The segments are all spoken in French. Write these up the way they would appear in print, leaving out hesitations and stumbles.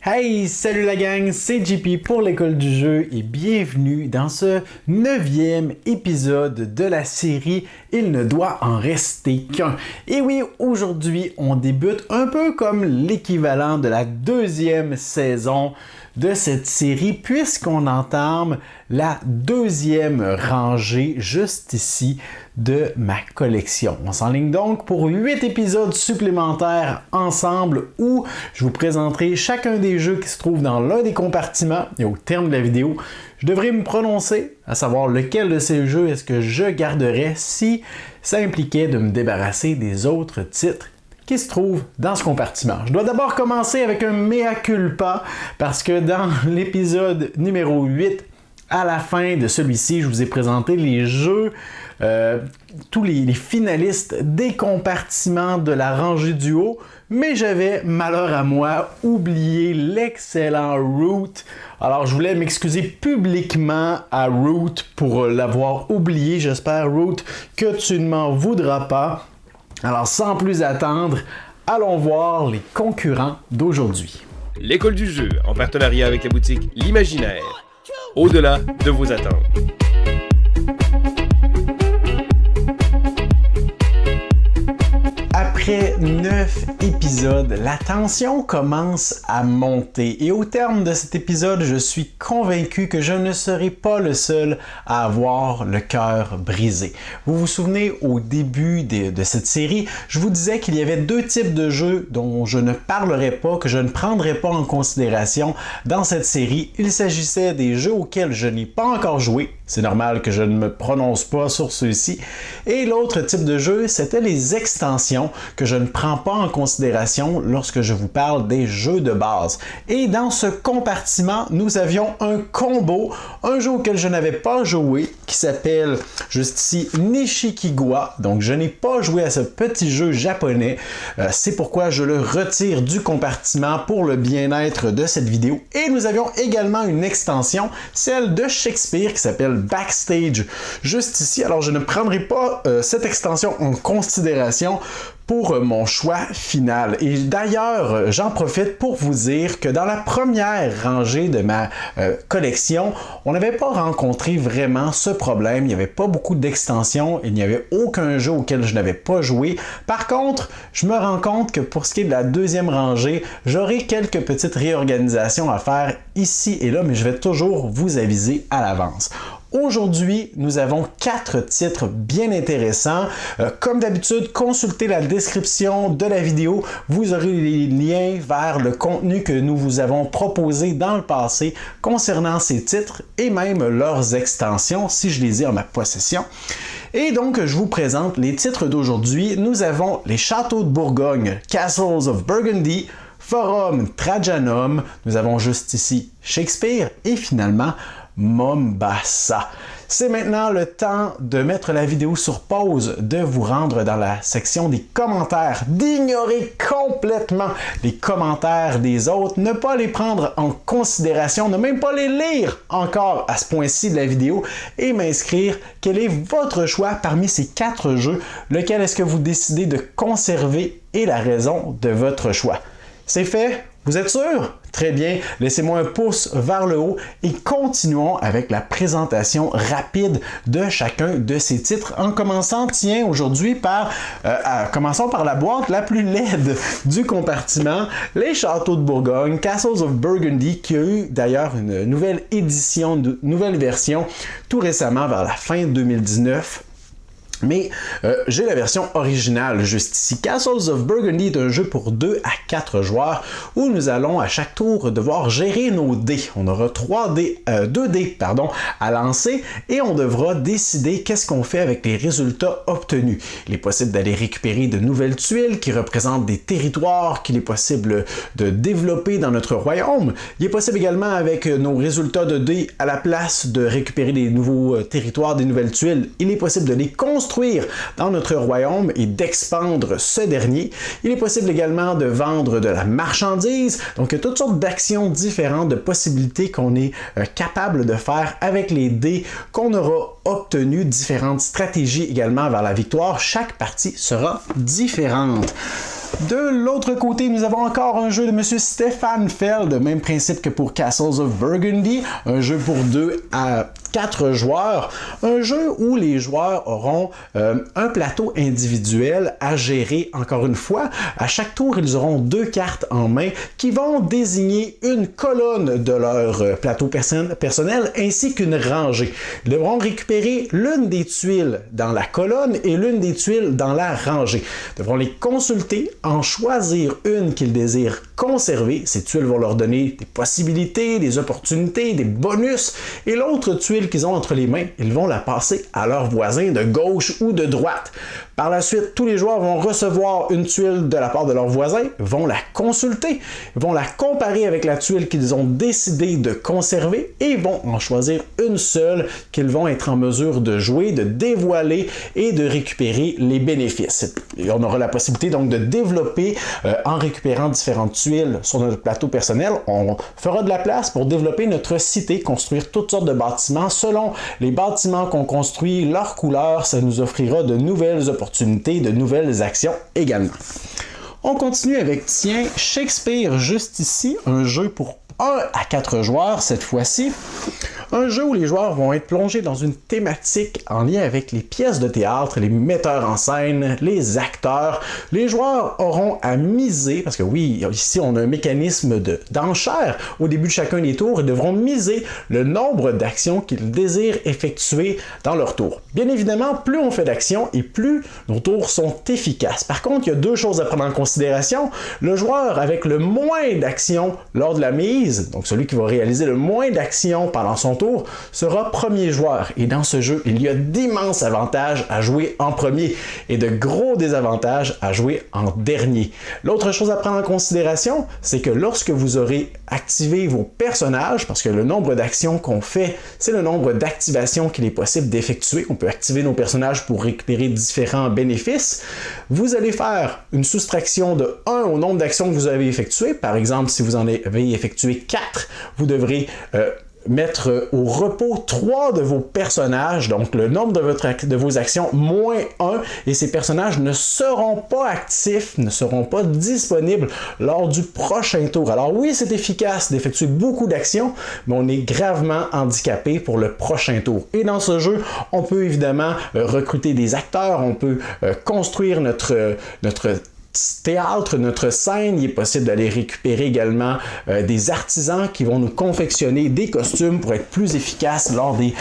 Hey, salut la gang, c'est JP pour l'école du jeu et bienvenue dans ce 9e épisode de la série Il ne doit en rester qu'un. Et oui, aujourd'hui, on débute un peu comme l'équivalent de la 2e saison de cette série puisqu'on entame la 2e rangée juste ici de ma collection. On s'enligne donc pour 8 épisodes supplémentaires ensemble où je vous présenterai chacun des jeux qui se trouvent dans l'un des compartiments et au terme de la vidéo, je devrais me prononcer à savoir lequel de ces jeux est-ce que je garderais si ça impliquait de me débarrasser des autres titres qui se trouve dans ce compartiment. Je dois d'abord commencer avec un mea culpa parce que dans l'épisode numéro 8, à la fin de celui-ci, je vous ai présenté les jeux, tous les finalistes des compartiments de la rangée du haut, mais j'avais, malheur à moi, oublié l'excellent Root. Alors je voulais m'excuser publiquement à Root pour l'avoir oublié. J'espère, Root, que tu ne m'en voudras pas. Alors, sans plus attendre, allons voir les concurrents d'aujourd'hui. L'école du jeu, en partenariat avec la boutique L'Imaginaire. Au-delà de vos attentes. Après 9 épisodes, la tension commence à monter et au terme de cet épisode, je suis convaincu que je ne serai pas le seul à avoir le cœur brisé. Vous vous souvenez, au début de cette série, je vous disais qu'il y avait deux types de jeux dont je ne parlerai pas, que je ne prendrai pas en considération dans cette série. Il s'agissait des jeux auxquels je n'ai pas encore joué. C'est normal que je ne me prononce pas sur ceux-ci. Et l'autre type de jeu, c'était les extensions que je ne prends pas en considération lorsque je vous parle des jeux de base. Et dans ce compartiment, nous avions un combo, un jeu auquel je n'avais pas joué, qui s'appelle juste ici Nishikigawa. Donc je n'ai pas joué à ce petit jeu japonais. C'est pourquoi je le retire du compartiment pour le bien-être de cette vidéo. Et nous avions également une extension, celle de Shakespeare, qui s'appelle Backstage, juste ici. Alors je ne prendrai pas cette extension en considération pour mon choix final. Et d'ailleurs, j'en profite pour vous dire que dans la première rangée de ma collection, on n'avait pas rencontré vraiment ce problème. Il n'y avait pas beaucoup d'extensions. Il n'y avait aucun jeu auquel je n'avais pas joué. Par contre, je me rends compte que pour ce qui est de la deuxième rangée, j'aurai quelques petites réorganisations à faire ici et là, mais je vais toujours vous aviser à l'avance. Aujourd'hui, nous avons 4 titres bien intéressants. Comme d'habitude, consultez la description de la vidéo. Vous aurez les liens vers le contenu que nous vous avons proposé dans le passé concernant ces titres et même leurs extensions si je les ai en ma possession. Et donc, je vous présente les titres d'aujourd'hui. Nous avons les Châteaux de Bourgogne, Castles of Burgundy, Forum Trajanum, nous avons juste ici Shakespeare et finalement Mombasa. C'est maintenant le temps de mettre la vidéo sur pause, de vous rendre dans la section des commentaires, d'ignorer complètement les commentaires des autres, ne pas les prendre en considération, ne même pas les lire encore à ce point-ci de la vidéo et m'inscrire quel est votre choix parmi ces 4 jeux, lequel est-ce que vous décidez de conserver et la raison de votre choix. C'est fait? Vous êtes sûr? Très bien, laissez-moi un pouce vers le haut et continuons avec la présentation rapide de chacun de ces titres en commençant, tiens, aujourd'hui commençons par la boîte la plus laide du compartiment, les Châteaux de Bourgogne, Castles of Burgundy, qui a eu d'ailleurs une nouvelle édition, une nouvelle version tout récemment vers la fin 2019. Mais j'ai la version originale juste ici. Castles of Burgundy est un jeu pour 2 à 4 joueurs où nous allons à chaque tour devoir gérer nos dés. On aura 2 dés à lancer et on devra décider qu'est-ce qu'on fait avec les résultats obtenus. Il est possible d'aller récupérer de nouvelles tuiles qui représentent des territoires qu'il est possible de développer dans notre royaume. Il est possible également avec nos résultats de dés à la place de récupérer des nouveaux territoires, des nouvelles tuiles, il est possible de les construire dans notre royaume et d'expandre ce dernier. Il est possible également de vendre de la marchandise, donc il y a toutes sortes d'actions différentes, de possibilités qu'on est capable de faire avec les dés qu'on aura obtenus, différentes stratégies également vers la victoire. Chaque partie sera différente. De l'autre côté, nous avons encore un jeu de Monsieur Stéphane Feld, même principe que pour Castles of Burgundy, un jeu pour 2 à 4 joueurs, un jeu où les joueurs auront un plateau individuel à gérer encore une fois. À chaque tour, ils auront 2 cartes en main qui vont désigner une colonne de leur plateau personnel ainsi qu'une rangée. Ils devront récupérer l'une des tuiles dans la colonne et l'une des tuiles dans la rangée. Ils devront les consulter, en choisir une qu'ils désirent conserver. Ces tuiles vont leur donner des possibilités, des opportunités, des bonus, et l'autre tuile qu'ils ont entre les mains, ils vont la passer à leur voisin de gauche ou de droite. Par la suite, tous les joueurs vont recevoir une tuile de la part de leur voisin, vont la consulter, vont la comparer avec la tuile qu'ils ont décidé de conserver et vont en choisir une seule qu'ils vont être en mesure de jouer, de dévoiler et de récupérer les bénéfices. Et on aura la possibilité donc de développer en récupérant différentes tuiles sur notre plateau personnel. On fera de la place pour développer notre cité, construire toutes sortes de bâtiments. Selon les bâtiments qu'on construit, leur couleur, ça nous offrira de nouvelles opportunités, de nouvelles actions également. On continue avec, tiens, Shakespeare juste ici, un jeu pour 1 à 4 joueurs cette fois-ci. Un jeu où les joueurs vont être plongés dans une thématique en lien avec les pièces de théâtre, les metteurs en scène, les acteurs. Les joueurs auront à miser, parce que oui, ici on a un mécanisme d'enchère au début de chacun des tours, ils devront miser le nombre d'actions qu'ils désirent effectuer dans leur tour. Bien évidemment, plus on fait d'actions et plus nos tours sont efficaces. Par contre, il y a 2 choses à prendre en considération. Le joueur avec le moins d'actions lors de la mise, donc celui qui va réaliser le moins d'actions pendant son tour, sera premier joueur. Et dans ce jeu, il y a d'immenses avantages à jouer en premier et de gros désavantages à jouer en dernier. L'autre chose à prendre en considération, c'est que lorsque vous aurez activé vos personnages, parce que le nombre d'actions qu'on fait, c'est le nombre d'activations qu'il est possible d'effectuer. On peut activer nos personnages pour récupérer différents bénéfices. Vous allez faire une soustraction de 1 au nombre d'actions que vous avez effectuées. Par exemple, si vous en avez effectué 4, vous devrez mettre au repos 3 de vos personnages, donc le nombre de vos actions moins 1, et ces personnages ne seront pas actifs, ne seront pas disponibles lors du prochain tour. Alors oui, c'est efficace d'effectuer beaucoup d'actions, mais on est gravement handicapé pour le prochain tour. Et dans ce jeu, on peut évidemment recruter des acteurs, on peut construire notre théâtre, notre scène. Il est possible d'aller récupérer également des artisans qui vont nous confectionner des costumes pour être plus efficaces lors des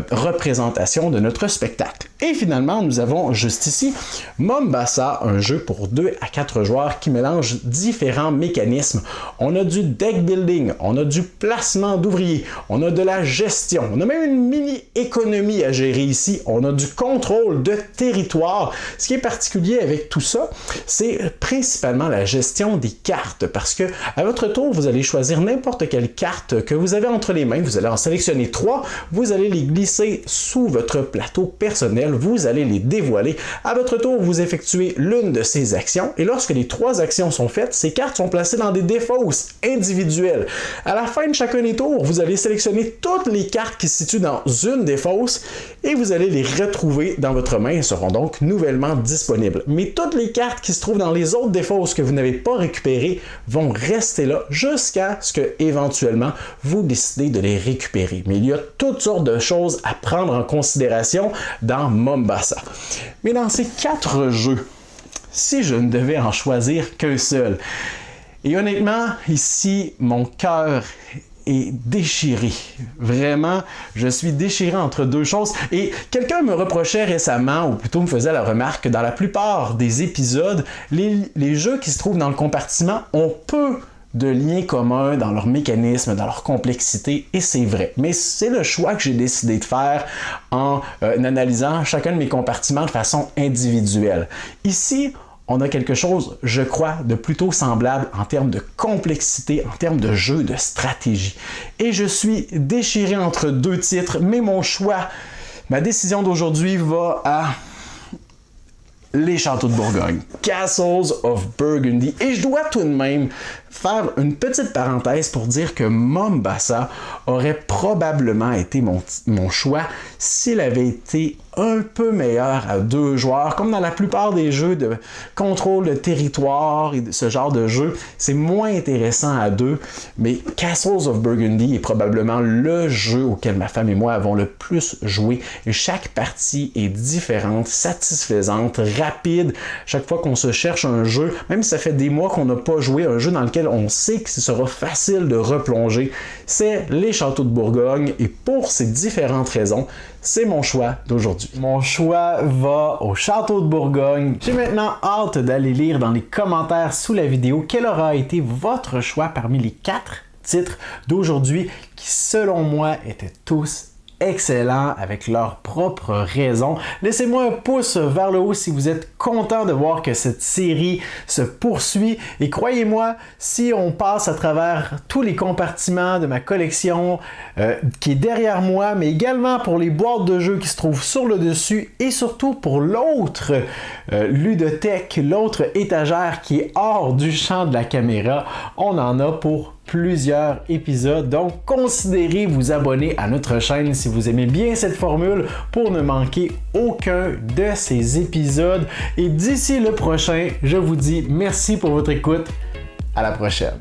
représentations de notre spectacle. Et finalement, nous avons juste ici Mombasa, un jeu pour 2 à 4 joueurs qui mélange différents mécanismes. On a du deck building, on a du placement d'ouvriers, on a de la gestion, on a même une mini-économie à gérer ici, on a du contrôle de territoire. Ce qui est particulier avec tout ça, c'est principalement la gestion des cartes, parce que à votre tour, vous allez choisir n'importe quelle carte que vous avez entre les mains, vous allez en sélectionner 3, vous allez les glisser sous votre plateau personnel, vous allez les dévoiler. À votre tour, vous effectuez l'une de ces actions, et lorsque les 3 actions sont faites, ces cartes sont placées dans des défausses individuelles. À la fin de chacun des tours, vous allez sélectionner toutes les cartes qui se situent dans une défausse, et vous allez les retrouver dans votre main, elles seront donc nouvellement disponibles. Mais toutes les cartes qui se trouvent dans les autres défausses que vous n'avez pas récupérées vont rester là jusqu'à ce que, éventuellement, vous décidez de les récupérer. Mais il y a toutes sortes de choses à prendre en considération dans Mombasa. Mais dans ces 4 jeux, si je ne devais en choisir qu'un seul, et honnêtement, ici, mon cœur est déchiré. Vraiment, je suis déchiré entre 2 choses. Et quelqu'un me reprochait récemment, ou plutôt me faisait la remarque, que dans la plupart des épisodes, les jeux qui se trouvent dans le compartiment ont peu de liens communs dans leur mécanisme, dans leur complexité, et c'est vrai. Mais c'est le choix que j'ai décidé de faire en analysant chacun de mes compartiments de façon individuelle. Ici, on a quelque chose, je crois, de plutôt semblable en termes de complexité, en termes de jeu, de stratégie. Et je suis déchiré entre 2 titres, mais mon choix, ma décision d'aujourd'hui va à les Châteaux de Bourgogne, Castles of Burgundy. Et je dois tout de même faire une petite parenthèse pour dire que Mombasa aurait probablement été mon choix s'il avait été un peu meilleur à 2 joueurs, comme dans la plupart des jeux de contrôle de territoire et de ce genre de jeu, c'est moins intéressant à 2, mais Castles of Burgundy est probablement le jeu auquel ma femme et moi avons le plus joué, et chaque partie est différente, satisfaisante, rapide, chaque fois qu'on se cherche un jeu, même si ça fait des mois qu'on n'a pas joué, un jeu dans lequel on sait que ce sera facile de replonger, c'est les Châteaux de Bourgogne, et pour ces différentes raisons, c'est mon choix d'aujourd'hui. Mon choix va au Château de Bourgogne. J'ai maintenant hâte d'aller lire dans les commentaires sous la vidéo quel aura été votre choix parmi les 4 titres d'aujourd'hui qui, selon moi, étaient tous excellents avec leurs propres raisons. Laissez-moi un pouce vers le haut si vous êtes content de voir que cette série se poursuit. Et croyez-moi, si on passe à travers tous les compartiments de ma collection qui est derrière moi, mais également pour les boîtes de jeux qui se trouvent sur le dessus et surtout pour l'autre ludothèque, l'autre étagère qui est hors du champ de la caméra, on en a pour plusieurs épisodes, donc considérez vous abonner à notre chaîne si vous aimez bien cette formule pour ne manquer aucun de ces épisodes. Et d'ici le prochain, je vous dis merci pour votre écoute. À la prochaine.